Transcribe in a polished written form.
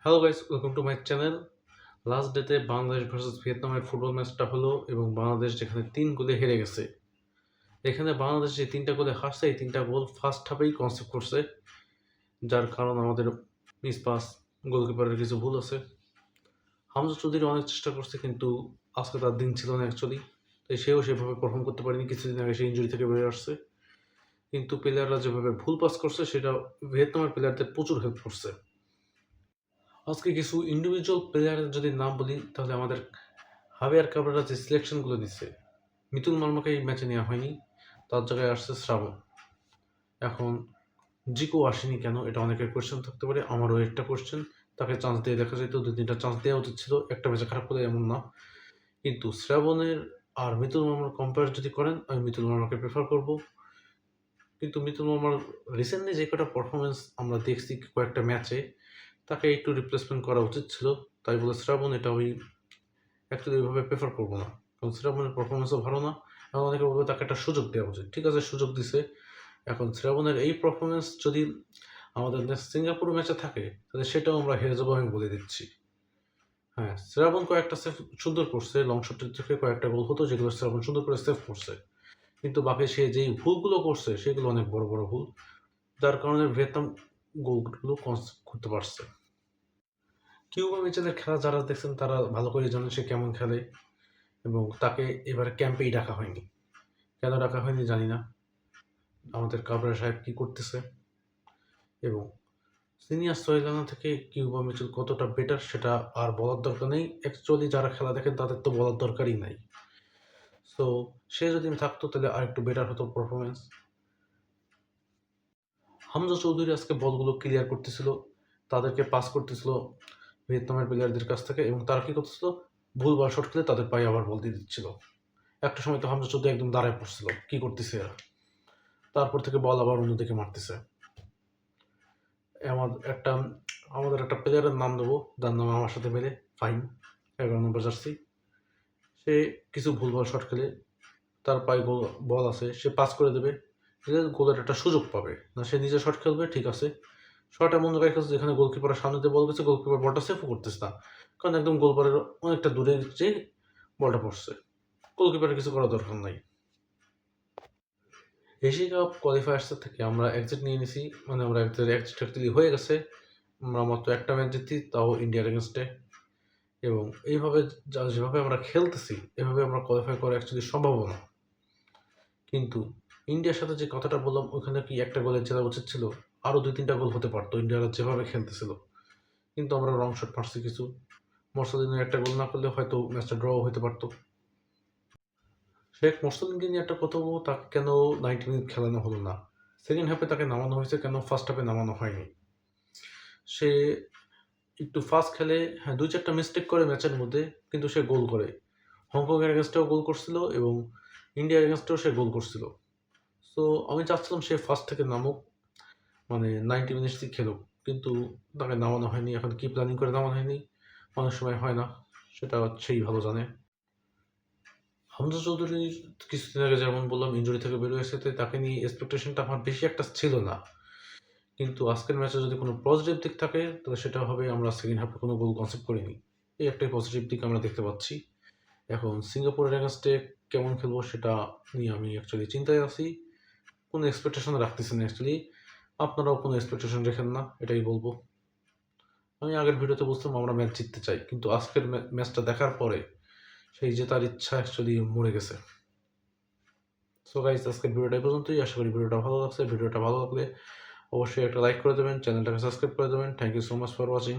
Hello guys, welcome to my channel. Last ডেতে Bangladesh versus ভিয়েতনামের football ম্যাচটা হলো এবং বাংলাদেশ যেখানে ৩ গোলে হেরে গেছে। এখানে বাংলাদেশ যে ৩টা গোলে হারছে, এই ৩টা গোল ফার্স্ট হাফেই কনসেপ্ট করছে, যার কারণ আমাদের মিস পাস, গোলকিপারের কিছু ভুল আছে। হামজা চৌধুরী অনেক চেষ্টা করছে, কিন্তু আজকে তার দিন ছিল না অ্যাকচুয়ালি, তাই সেও সেভাবে পারফর্ম করতে পারেনি। কিছুদিন আগে সে ইঞ্জুরি থেকে বেরিয়ে আসছে, কিন্তু প্লেয়াররা যেভাবে ভুল পাস করছে সেটা ভিয়েতনামের প্লেয়ারদের প্রচুর হেল্প করছে। আজকে কিছু ইন্ডিভিজুয়াল প্লেয়ারের যদি নাম বলি, তাহলে আমাদের হাবিয়ার কাবরেরা যে সিলেকশনগুলো দিচ্ছে, মিতুল মার্মাকে এই ম্যাচে নেওয়া হয়নি, তার জায়গায় আসছে শ্রাবণ। এখন জিকো আসেনি কেন, এটা অনেকের কোয়েশ্চেন থাকতে পারে, আমারও একটা কোয়েশ্চেন। তাকে চান্স দিয়ে দেখা যেত, 2-3টা চান্স দেওয়া উচিত ছিল, একটা ম্যাচে খারাপ করে এমন না। কিন্তু শ্রাবণের আর মিতুল মার্মার কম্পেয়ার যদি করেন, আমি মিতুল মার্মাকে প্রেফার করব। কিন্তু মিতুল মার্মার রিসেন্টলি যে কটা পারফরমেন্স আমরা দেখছি কয়েকটা ম্যাচে, তাকে একটু রিপ্লেসমেন্ট করা উচিত ছিল। তাই বলে শ্রাবণ এটা আমি অ্যাকচুয়ালি এইভাবে প্রেফার করবো না, কারণ শ্রাবণের পারফরমেন্সও ভালো না। এখন অনেকে বলবে তাকে একটা সুযোগ দেওয়া উচিত, ঠিক আছে, সুযোগ দিছে। এখন শ্রাবণের এই পারফরমেন্স যদি আমাদের সিঙ্গাপুর ম্যাচে থাকে, তাহলে সেটাও আমরা হেরে যাবো, আমি বলে দিচ্ছি। হ্যাঁ, শ্রাবণ কয়েকটা সেভ সুন্দর করছে, লং শটের থেকে কয়েকটা গোল হতো যেগুলো শ্রাবণ সুন্দর করে সেভ করছে, কিন্তু বাকি সে যেই ভুলগুলো করছে সেগুলো অনেক বড় বড় ভুল, যার কারণে ভিয়েতনাম গোলগুলো করতে পারছে। কিউবা মিচেলের খেলা যারা দেখছেন তারা ভালো করে জানেন সে কেমন খেলে, এবং তাকে এবারে ক্যাম্পেই ডাকা হয়নি। কেন ডাকা হয়নি জানি না, আমাদের কাবরা সাহেব কি করতেছে। এবং সিনিয়র সোহেলানা থেকে কিউবা মিচেল কতটা বেটার সেটা আর বলার দরকার নেই, অ্যাকচুয়ালি যারা খেলা দেখেন তাদের তো বলার দরকারই নাই। সো সে যদি থাকতো তাহলে আর একটু বেটার হতো পারফরমেন্স। হামজা চৌধুরী আজকে বলগুলো ক্লিয়ার করতেছিল, তাদেরকে পাস করতেছিল ভিয়েতনামের প্লেয়ারদের কাছ থেকে, এবং তারা কি করতেছিল, ভুলবার শট খেলে তাদের পায়ে আবার বল দিয়ে দিচ্ছিল। একটা সময় তো হামজা চৌধুরী একদম দাঁড়ায় পড়ছিল, কি করতেছে এরা। তারপর থেকে বল আবার অন্যদিকে মারতেছে। আমাদের একটা প্লেয়ারের নাম দেবো, যার নাম আমার সাথে মেলে, ফাইন, 11 নম্বর জার্সি। সে কিছু ভুলভাল শট খেলে, তার পায়ে বল আছে, সে পাস করে দেবে, গোলের একটা সুযোগ পাবে না, সে নিজে শট খেলবে, ঠিক আছে। শট এমন জায়গায় খেলছে যেখানে গোলকিপারের সামনে দিয়ে বল গেছে, গোলকিপার বলটা সেফও করতেছে না, কারণ একদম গোলপারের অনেকটা দূরে যে বলটা পড়ছে, গোলকিপারের কিছু করার দরকার নাই। এশিয়া কাপ কোয়ালিফায়ার্সের থেকে আমরা এক্সিট নিয়ে নিছি, মানে আমরা এক্সিট অ্যাকচুয়ালি হয়ে গেছে। আমরা মাত্র একটা ম্যাচ জিতছি, তাও ইন্ডিয়ার এগেনস্টে। এবং এইভাবে যেভাবে আমরা খেলতেছি, এভাবে আমরা কোয়ালিফাই করা অ্যাকচুয়ালি সম্ভব না। কিন্তু ইন্ডিয়ার সাথে যে কথাটা বললাম, ওখানে কি একটা গোলে জেতা উচিত ছিল, আরও 2-3টা গোল হতে পারতো ইন্ডিয়ারা যেভাবে খেলতেছিল। কিন্তু আমরা রং শট মারছি কিছু, মোরসালিনের একটা গোল না করলে হয়তো ম্যাচটা ড্র হতে পারতো। শেখ মোরসালিনকে নিয়ে একটা কথা বলবো, তাকে কেন 90 মিনিট খেলানো হলো না। সেকেন্ড হাফে তাকে নামানো হয়েছে, কেন ফার্স্ট হাফে নামানো হয়নি। সে একটু ফাস্ট খেলে, হ্যাঁ 2-4টা মিস্টেক করে ম্যাচের মধ্যে, কিন্তু সে গোল করে। হংকংয়ের এগেনস্টেও গোল করছিল এবং ইন্ডিয়ার এগেনস্টেও সে গোল করছিল। সো আমি চাচ্ছিলাম সে ফার্স্ট থেকে নামুক, মানে 90 মিনিটসই খেলুক, কিন্তু তাকে নামানো হয়নি। এখন কি প্ল্যানিং করে নামানো হয়নি, অনেক সময় হয় না, সেটা সেই ভালো জানে। হামজা চৌধুরী কিছুদিন আগে যেমন বললাম ইঞ্জুরি থেকে বের হয়েছে, তাই তাকে নিয়ে এক্সপেকটেশনটা আমার বেশি একটা ছিল না। কিন্তু আজকের ম্যাচে যদি কোনো পজিটিভ দিক থাকে, তাহলে সেটা হবে আমরা সেকেন্ড হাফে কোনো গোল কনসেপ্ট করিনি, এই একটাই পজিটিভ দিক আমরা দেখতে পাচ্ছি। এখন সিঙ্গাপুরের এগেনস্টে কেমন খেলবো সেটা নিয়ে আমি অ্যাকচুয়ালি চিন্তায় আছি, কোনো এক্সপেকটেশন রাখতেছি না অ্যাকচুয়ালি। আপনারাও কোনো এক্সপেকটেশন রেখেন না, এটাই বলবো। আমি আগের ভিডিওতে বুঝতাম আমরা ম্যাচ জিততে চাই, কিন্তু আজকের ম্যাচটা দেখার পরে সেই জেতার ইচ্ছা অ্যাকচুয়ালি মরে গেছে। সো গাইস, আজকের ভিডিওটা এই পর্যন্তই। আশা করি ভিডিওটা ভালো লাগছে। ভিডিওটা ভালো লাগলে অবশ্যই একটা লাইক করে দেবেন, চ্যানেলটাকে সাবস্ক্রাইব করে দেবেন। Thank you so much for watching.